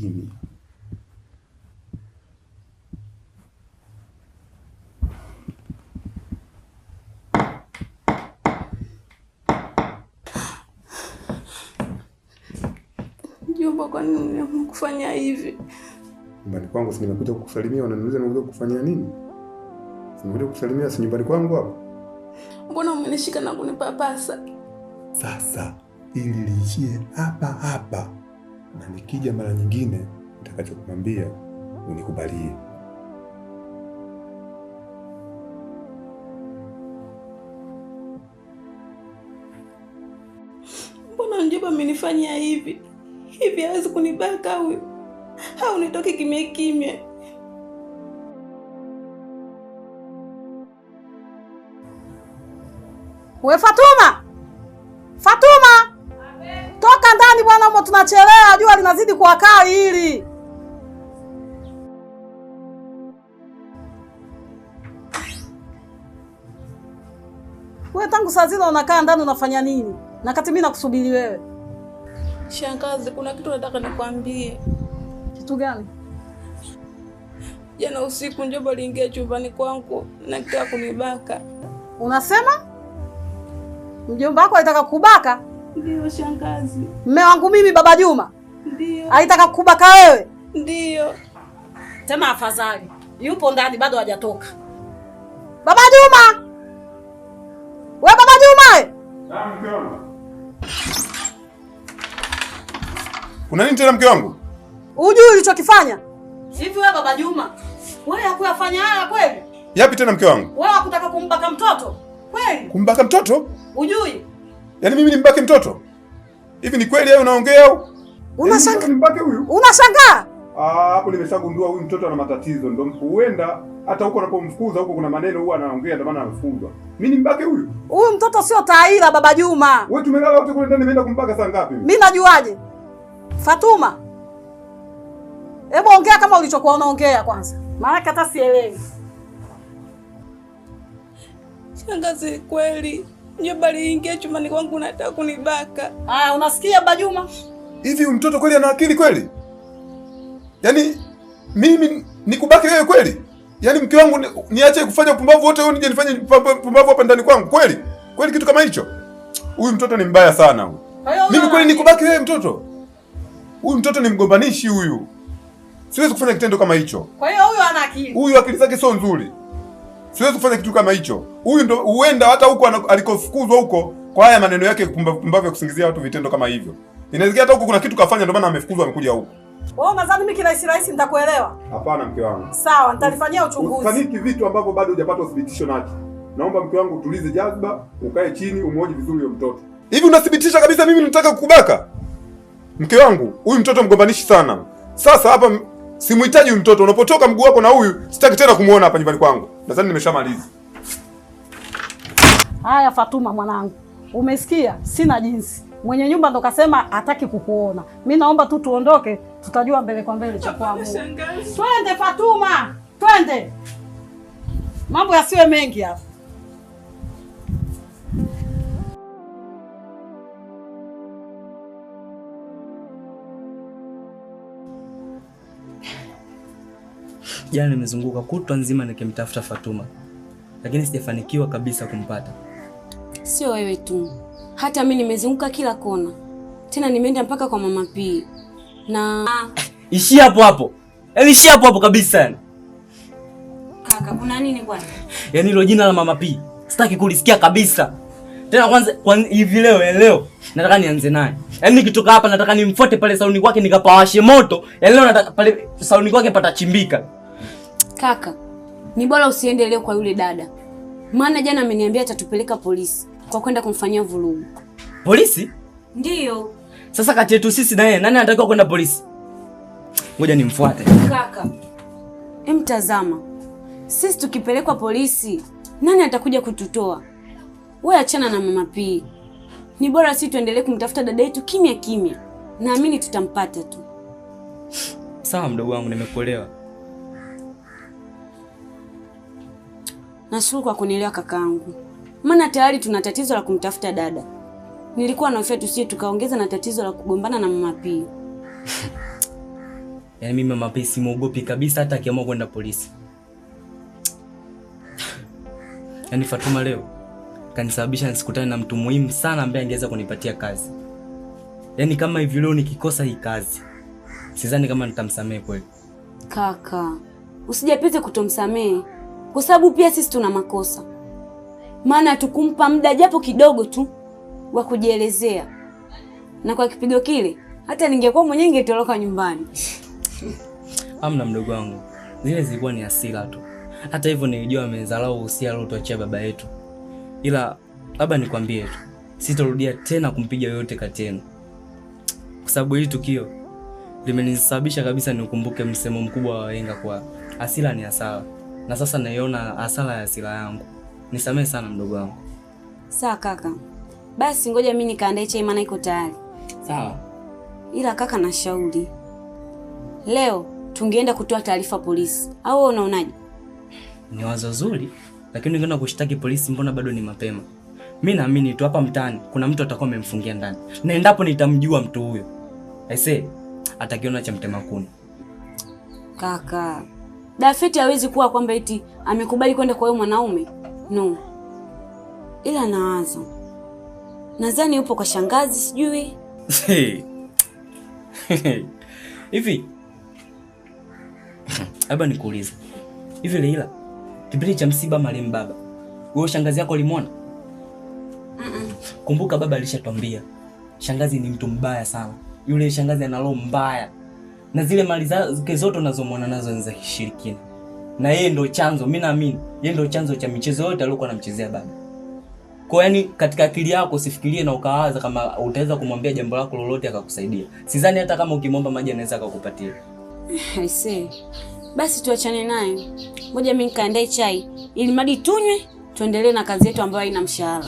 kimya. Mjomba, kwa nini unakufanya hivi? Nyumbani kwangu si nimekuja kukusalimia, unaniuliza nimekuja kukufanyia nini? Si nimekuja kukusalimia, si nyumbani kwangu hapa. Mbona umenishika na kunipapasa? Sasa ili liishie hapa hapa, na nikija mara nyingine nitakachokuambia unikubalie. Mbona mjomba amenifanyia hivi? Hivi hawezi kunibaka huyu? Au nitoke kimya kimya? We Fatuma! Fatuma! Toka ndani bwana, huko tunachelewa, jua linazidi kuwa kali hili. Wewe tangu saa zile unakaa ndani unafanya nini? Na kati mimi nakusubiri wewe. Shangazi, kuna kitu nataka nikwambie. Kitu gani? Jana usiku mjomba aliingia chumbani kwangu na kitaka kunibaka. Unasema? Mjomba wako alitaka kukubaka? Ndio shangazi. Mume wangu mimi Baba Juma? Ndio. Alitaka kukubaka wewe? Ndio. Tena afadhali yupo ndani bado hajatoka. Baba Juma! We Baba Juma! Mke wangu. Kuna nini tena mke wangu? Hujui ulichokifanya? Hivi wewe Baba Juma, wewe hakuyafanya haya kweli? Yapi tena mke wangu? Wewe hakutaka kumbaka mtoto? Kweli? Kumbaka mtoto? Hujui? Yaani mimi nimbake mtoto? Hivi ni kweli hayo unaongea au? Unashangaa? Nimbake huyu? Unashangaa? Hapo nimeshagundua huyu mtoto ana matatizo, ndio huenda hata huko unapomfukuza huko kuna maneno huwa anaongea ndio maana anafungwa. Mimi nimbake huyu? Huyu mtoto sio taila Baba Juma. Wewe tumelala wote kule ndani, nimeenda kumbaka saa ngapi? Mimi najuaje? Fatuma, hebu ongea kama ulichokuwa unaongea kwanza. Maana hata sielewi. Shangazi, kweli mjomba aliingia chumbani kwangu nataka kunibaka. Haya, unasikia Baba Juma? Hivi huyu mtoto kweli ana akili kweli? Yaani mimi nikubaki wewe kweli? Yaani mke wangu niache kufanya pumbavu wote wewe nije nifanye pumbavu hapa ndani kwangu kweli? Kweli kitu kama hicho? Huyu mtoto ni mbaya sana huyu. Mimi kweli nikubaki wewe mtoto? Huyu mtoto ni mgombanishi huyu. Siwezi kufanya kitendo kama hicho. Kwa hiyo huyu ana akili. Huyu akili zake sio nzuri. Siwezi kufanya kitu kama hicho. Huyu ndo huenda hata huko alikofukuzwa huko kwa haya maneno yake pumbavu ya kusingizia watu vitendo kama hivyo. Inawezekana hata huko kuna kitu kafanya ndio maana amefukuzwa amekuja huko. Wewe unadhani mimi kirahisi nitakuelewa? Hapana mke wangu. Sawa, nitalifanyia uchunguzi. Usifaniki vitu ambavyo bado hujapata uthibitisho nacho. Naomba mke wangu utulize jazba, ukae chini umhoji vizuri huyo mtoto. Hivi unathibitisha kabisa mimi nataka kukubaka? Mke wangu, huyu mtoto mgombanishi sana. Sasa hapa simhitaji huyu mtoto. Unapotoka mguu wako na huyu, sitaki tena kumuona hapa nyumbani kwangu. Nadhani nimeshamaliza. Haya Fatuma mwanangu. Umesikia? Sina jinsi. Mwenye nyumba ndo kasema hataki kukuona. Mimi naomba tu tuondoke, tutajua mbele kwa mbele cha kuamua. Twende Fatuma, twende. Mambo yasiwe mengi hapa. Jana nimezunguka kutwa nzima nikimtafuta Fatuma, lakini sijafanikiwa kabisa kumpata. Sio wewe tu, hata mimi nimezunguka kila kona, tena nimeenda mpaka kwa Mama P. Na Ishi hapo hapo, ishi hapo hapo kabisa yani. Kaka, kuna nini bwana? Yaani hilo jina la Mama P sitaki kulisikia kabisa tena. Kwanza hivi leo nataka nianze naye. Yaani nikitoka hapa nataka nimfuate pale saluni kwake nikapawashe moto. Yaani leo nataka pale saluni kwake patachimbika. Kaka, ni bora usiende leo kwa yule dada, maana jana ameniambia atatupeleka polisi kwa kwenda kumfanyia vurugu. Polisi? Ndiyo. Sasa kati yetu sisi na yeye nani anatakiwa kwenda polisi? Ngoja nimfuate. Kaka, mtazama, sisi tukipelekwa polisi nani atakuja kututoa? Wewe achana na Mama P. Ni bora sisi tuendelee kumtafuta dada yetu kimya kimya. Naamini tutampata tu. Sawa mdogo wangu, nimekuelewa. Nashukuru kwa kunielewa kakaangu. Maana tayari tuna tatizo la kumtafuta dada. Nilikuwa nahofia tusije tukaongeza na tatizo la kugombana na Mama P. Yaani mimi Mama P simuogopi kabisa hata akiamua kwenda polisi. Yaani Fatuma leo kanisababisha nisikutane na mtu muhimu sana ambaye angeweza kunipatia kazi. Yaani kama hivi leo nikikosa hii kazi, sidhani kama nitamsamehe kweli. Kaka, usijapite kutomsamehe kwa sababu pia sisi tuna makosa. Maana tukumpa muda japo kidogo tu wa kujielezea. Na kwa kipigo kile, hata ningekuwa mwenyewe ningetoroka nyumbani. Amna mdogo wangu. Zile zilikuwa ni hasira tu. Hata hivyo nilijua amedharau usia aliotuachia baba yetu. Ila labda nikwambie tu, sitarudia tena kumpiga yoyote kati yenu. Kwa sababu hili tukio limenisababisha kabisa niukumbuke msemo mkubwa wa wahenga kwa hasira ni hasara. Na sasa naiona hasara ya hasira yangu. Nisamehe sana mdogo wangu. Sawa kaka. Basi ngoja mimi nikaandae chai maana iko tayari. Sawa. Ila kaka na shauri. Leo tungeenda kutoa taarifa polisi. Au wewe unaonaje? Ni wazo zuri, lakini ungeenda kushtaki polisi mbona bado ni mapema. Mimi naamini tu hapa mtaani kuna mtu atakuwa amemfungia ndani. Na endapo nitamjua mtu huyo, aisee atakiona cha mtema kuni. Kaka, Dafeti hawezi kuwa kwamba eti amekubali kwenda kwa wewe mwanaume. No. Ila nawaza. Nadhani yupo kwa shangazi sijui. Hivi. Aba nikuulize. Hivi Leila, kipindi cha msiba marehemu baba, wewe shangazi yako ulimwona? Kumbuka baba alishatwambia shangazi ni mtu mbaya sana. Yule shangazi ana roho mbaya. Na zile mali zake zote unazomwona nazo ni za kishirikina. Na yeye ndo chanzo, mimi naamini, yeye ndo chanzo cha michezo yote aliyokuwa anamchezea baba. Kwa yani katika akili yako usifikirie na ukawaza kama utaweza kumwambia jambo lako lolote akakusaidia. Sidhani hata kama ukimwomba maji anaweza akakupatia. I see. Basi tuachane naye. Ngoja mimi nikaandae chai ili madi tunywe, tuendelee na kazi yetu ambayo haina mshahara.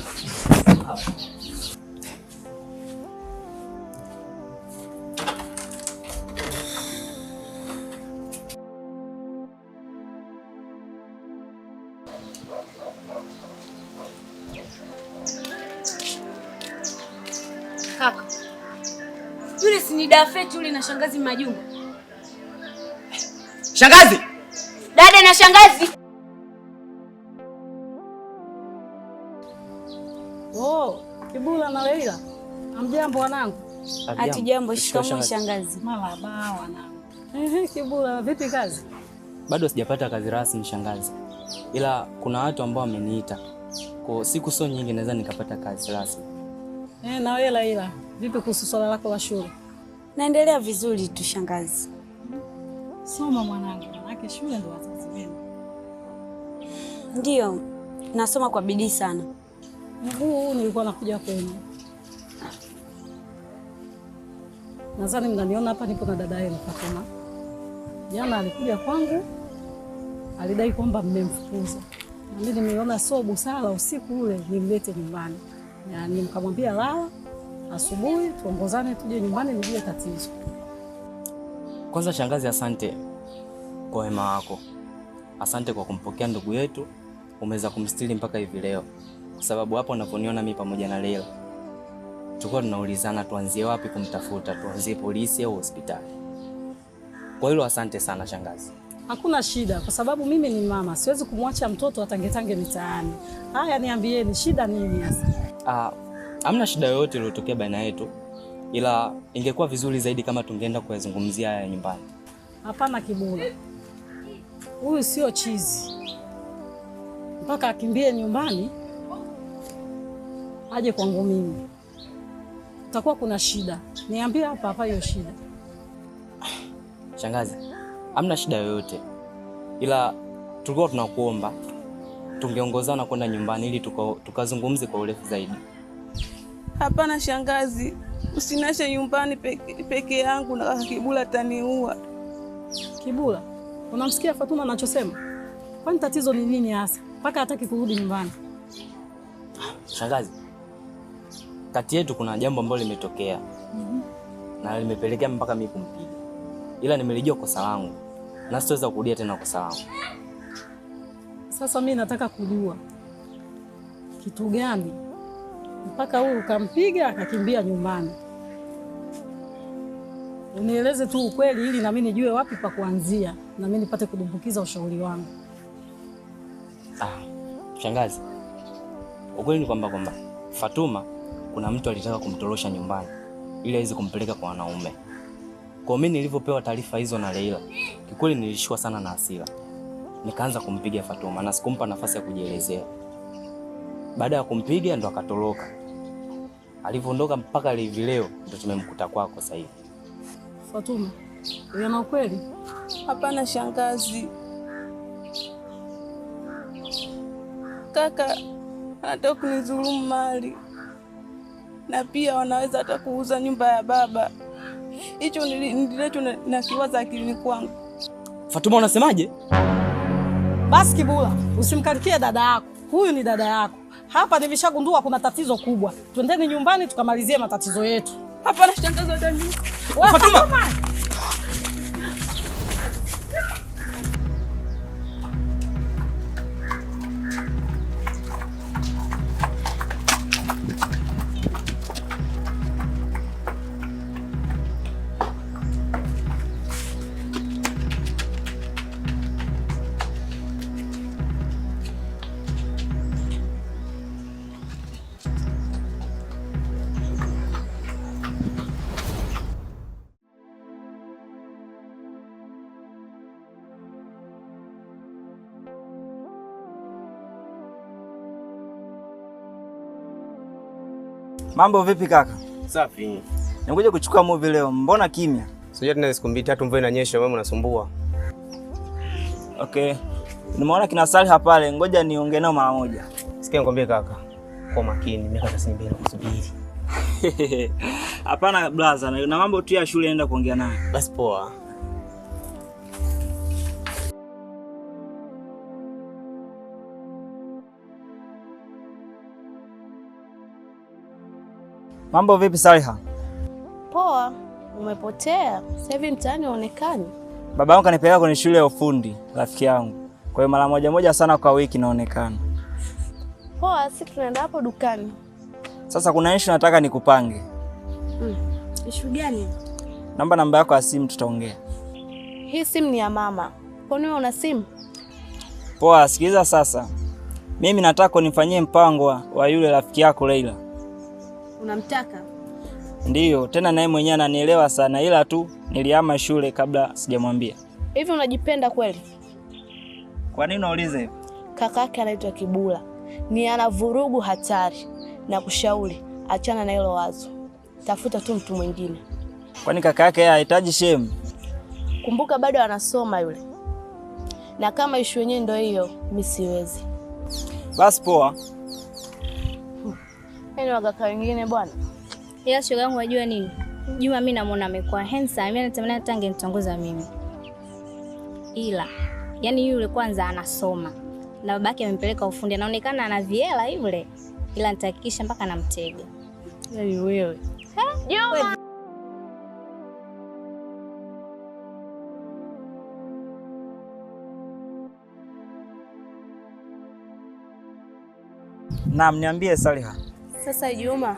Kaka. Yule si ni Dafeti yule na shangazi Majumba. Shangazi! Dada na shangazi. Oh, Kibula na Leila. Amjambo wanangu. Ati jambo, shikamoo shangazi. Marhaba wanangu. Kibula, vipi kazi? Bado sijapata kazi rasmi shangazi. Ila kuna watu ambao wameniita. Kwa siku sio nyingi naweza nikapata kazi rasmi. Na wewe Leila, vipi kuhusu swala lako la shule? Naendelea vizuri tu shangazi. Soma mwanangu, manake shule ndo wazazi wenu. Ndio, nasoma kwa bidii sana. Huu nilikuwa nakuja kwenu. Nadhani mnaniona hapa nipo na dada yenu Fatuma. Jana alikuja kwangu, alidai kwamba mmemfukuza. Na mimi nimeona sio busara usiku ule nimlete nyumbani. Yaani nikamwambia lala, asubuhi tuongozane tuje nyumbani nijue tatizo. Kwanza shangazi, asante kwa wema wako. Asante kwa kumpokea ndugu yetu, umeweza kumstiri mpaka hivi leo. Kwa sababu hapo unaponiona mimi pamoja na Leila, tulikuwa tunaulizana tuanzie wapi kumtafuta, tuanzie polisi au hospitali. Kwa hilo asante sana shangazi. Hakuna shida kwa sababu mimi ni mama, siwezi kumwacha mtoto atangetange mitaani. Haya niambieni shida nini hasa? Hamna shida yoyote iliyotokea baina yetu. Ila ingekuwa vizuri zaidi kama tungeenda kuyazungumzia haya nyumbani. Hapana Kibula. Huyu sio chizi. Mpaka akimbie nyumbani aje kwangu mimi. Utakuwa kuna shida. Niambie hapa hapa hiyo shida. Shangazi, hamna shida yoyote. Ila tulikuwa tunakuomba tungeongozana kwenda nyumbani ili tukazungumze kwa urefu zaidi. Hapana shangazi, usinache nyumbani peke yangu na Kibula ataniua. Kibula, unamsikia Fatuma anachosema? Kwani tatizo ni nini hasa? Mpaka hataki kurudi nyumbani. Shangazi, kati yetu kuna jambo ambalo limetokea. Na limepelekea mpaka mimi kumpiga. Ila nimelijua kosa langu. Na sitaweza kurudia tena kosa langu. Sasa mimi nataka kujua kitu gani mpaka huyu ukampiga akakimbia nyumbani. unieleze tu ukweli ili na mimi nijue wapi pa kuanzia na mimi nipate kudumbukiza ushauri wangu. Shangazi, ukweli ni kwamba Fatuma kuna mtu alitaka kumtorosha nyumbani ili aweze kumpeleka kwa wanaume. Kwa mimi nilivyopewa taarifa hizo na Leila, kikweli nilishikwa sana na hasira. Nikaanza kumpiga Fatuma na sikumpa nafasi ya kujielezea. Baada ya kumpiga ndo akatoroka. Alivyoondoka mpaka hivi leo ndo tumemkuta kwako sasa hivi. Fatuma, una ukweli? Hapana shangazi. Kaka anataka kunidhulumu mali. Na pia wanaweza hata kuuza nyumba ya baba. Hicho ndicho nakiwaza akilini kwangu. Fatuma, unasemaje? Basi Kibula, usimkarikie dada yako. Huyu ni dada yako. Hapa nimeshagundua kuna tatizo kubwa. Twendeni nyumbani tukamalizie matatizo yetu. Hapana shangazi ndani. Fatuma! Mambo vipi kaka? Safi. Nikuja kuchukua movie leo. Mbona kimya? Sijui tena siku 2-3 mvua inanyesha, mama unasumbua. Okay. Nimeona kina Salha pale, ngoja niongee nao mara moja. Sikia nikwambie kaka. Kwa makini, miaka 92 kusubiri. Hapana brother, na mambo tu ya shule naenda kuongea naye. Basi poa. Mambo vipi Salha? Poa, umepotea. Sasa hivi mtaani uonekani. Baba yangu kanipeleka kwenye shule ya ufundi, rafiki yangu. Kwa hiyo mara moja sana kwa wiki naonekana. Poa, sisi tunaenda hapo dukani. Sasa kuna issue nataka nikupange. Issue gani? Namba yako ya simu tutaongea. Hii simu ni ya mama. Kwani wewe una simu? Poa, sikiliza sasa. Mimi nataka unifanyie mpango wa yule rafiki yako Leila. Unamtaka? Ndiyo, tena naye mwenyewe ananielewa sana, ila tu nilihama shule kabla sijamwambia. Hivi unajipenda kweli? Kwa nini unauliza hivyo? Kaka yake anaitwa Kibula. Ni ana vurugu hatari na kushauri achana na hilo wazo. Tafuta tu mtu mwingine. Kwani kaka yake hahitaji shame? Kumbuka bado anasoma yule. Na kama issue yenyewe ndio hiyo, mimi siwezi. Basi poa. Yaani wakaka wengine bwana. Ila shoga yangu unajua nini? Juma mimi namuona amekuwa handsome, mimi natamani hata angenitongoza mimi. Ila yani yule kwanza anasoma na babake amempeleka ufundi, anaonekana ana viela yule. Ila nitahakikisha mpaka namtega. Yaani wewe. Juma. Naam, niambie Salha. Sasa Juma,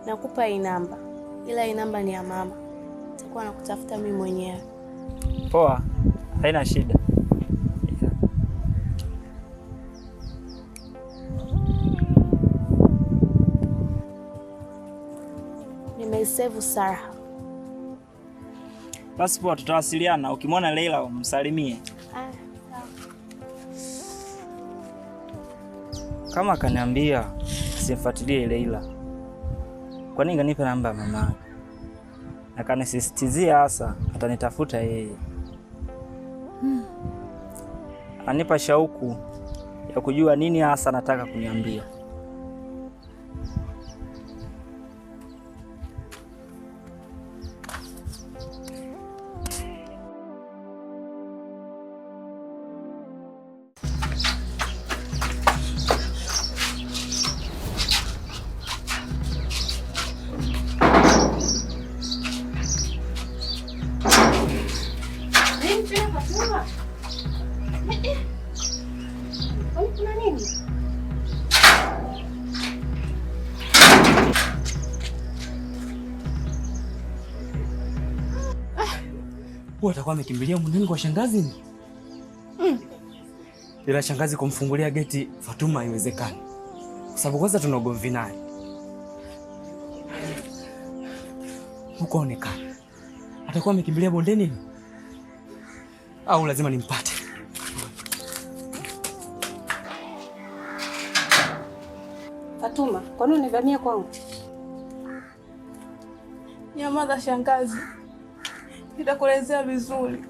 nakupa hii namba. Ila hii namba ni ya mama. Nitakuwa nakutafuta mimi mwenyewe. Poa, haina shida. Nimeisave Sarah. Basi poa, tutawasiliana. Ukimwona Leila umsalimie. Kama kaniambia simfuatilie Leila, kwa nini kanipa namba ya mama? Na kanisisitizia hasa atanitafuta yeye. Anipa shauku ya kujua nini hasa nataka kuniambia. Huyu atakuwa amekimbilia mundani kwa shangazi ni? Ila shangazi kumfungulia geti Fatuma haiwezekani. Kwa sababu kwanza tuna ugomvi naye. Huko onekana. Atakuwa amekimbilia bondeni au lazima nimpate? Fatuma, kwa nini univamia kwangu? Nyamaza shangazi, nitakuelezea vizuri.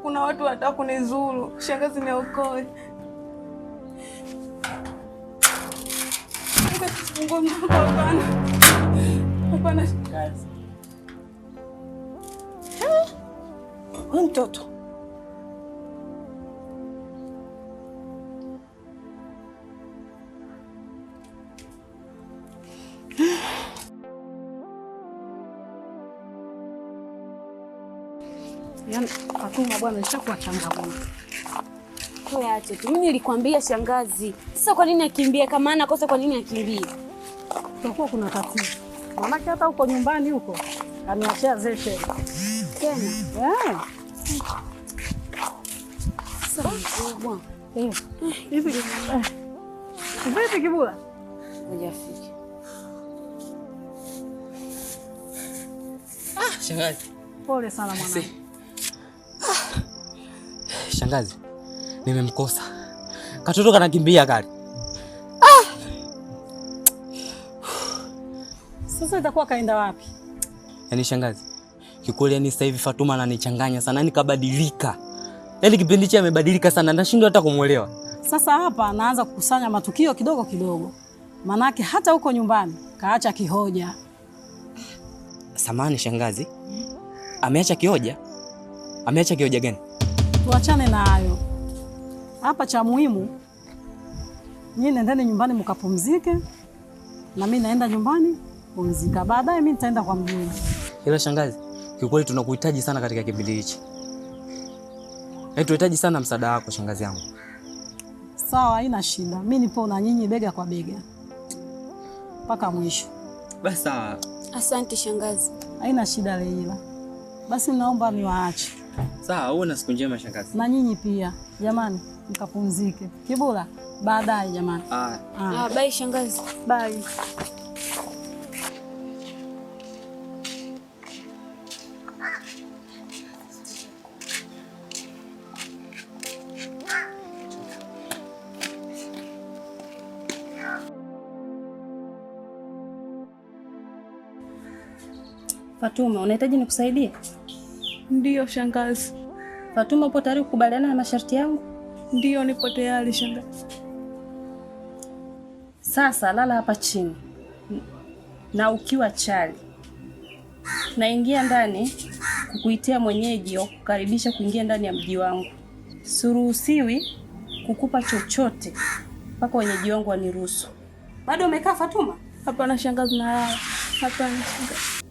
Kuna watu wanataka kunizuru. Shangazi, niokoe. Hapana, hapana shangazi. Wewe mtoto. Yaani Fatuma bwana nishakuwa changamoto. Wewe acha tu. Mimi nilikwambia shangazi. Sasa kwa nini akimbia? Kama ana kosa kwa nini akimbia? Kutakuwa kuna tatizo. Maanake hata huko nyumbani huko kaniachia zeshe. Tena. Sasa bwana. Hivi. Vipi Kibula? Hajafika. Shangazi. Pole sana mwanangu. Shangazi, nimemkosa. Katoto kanakimbia kali. Sasa itakuwa kaenda wapi? Yaani shangazi, kikweli yani sasa hivi Fatuma ananichanganya sana, yani kabadilika. Yaani kipindi cha amebadilika sana, nashindwa hata kumuelewa. Sasa hapa anaanza kukusanya matukio kidogo kidogo. Manake hata huko nyumbani kaacha kihoja. Samahani shangazi. Ameacha kihoja? Ameacha kihoja gani? Tuachane na hayo. Hapa cha muhimu, nyinyi nendeni nyumbani mkapumzike na mimi naenda nyumbani pumzika. Baadaye mimi nitaenda kwa mjini. Ila shangazi, kiukweli tunakuhitaji sana katika kipindi hichi. Tunahitaji sana msaada wako shangazi yangu. Sawa, haina shida. Mimi nipo na nyinyi bega kwa bega mpaka mwisho. Basi sawa. Asante shangazi. Haina shida Leila. Basi naomba niwaache. Sawa, uwe na siku njema shangazi. Na nyinyi pia. Jamani, mkapumzike. Kibula, baadaye jamani. Bye shangazi. Bye. Fatuma, unahitaji nikusaidie? Ndiyo shangazi. Fatuma, upo tayari kukubaliana na masharti yangu? Ndiyo, nipo tayari shangazi. Sasa lala hapa chini na ukiwa chali, naingia ndani kukuitia mwenyeji wa kukaribisha kuingia ndani ya mji wangu. Siruhusiwi kukupa chochote mpaka wenyeji wangu waniruhusu. Bado umekaa Fatuma? Hapana shangazi, nalala. Hapana shangazi.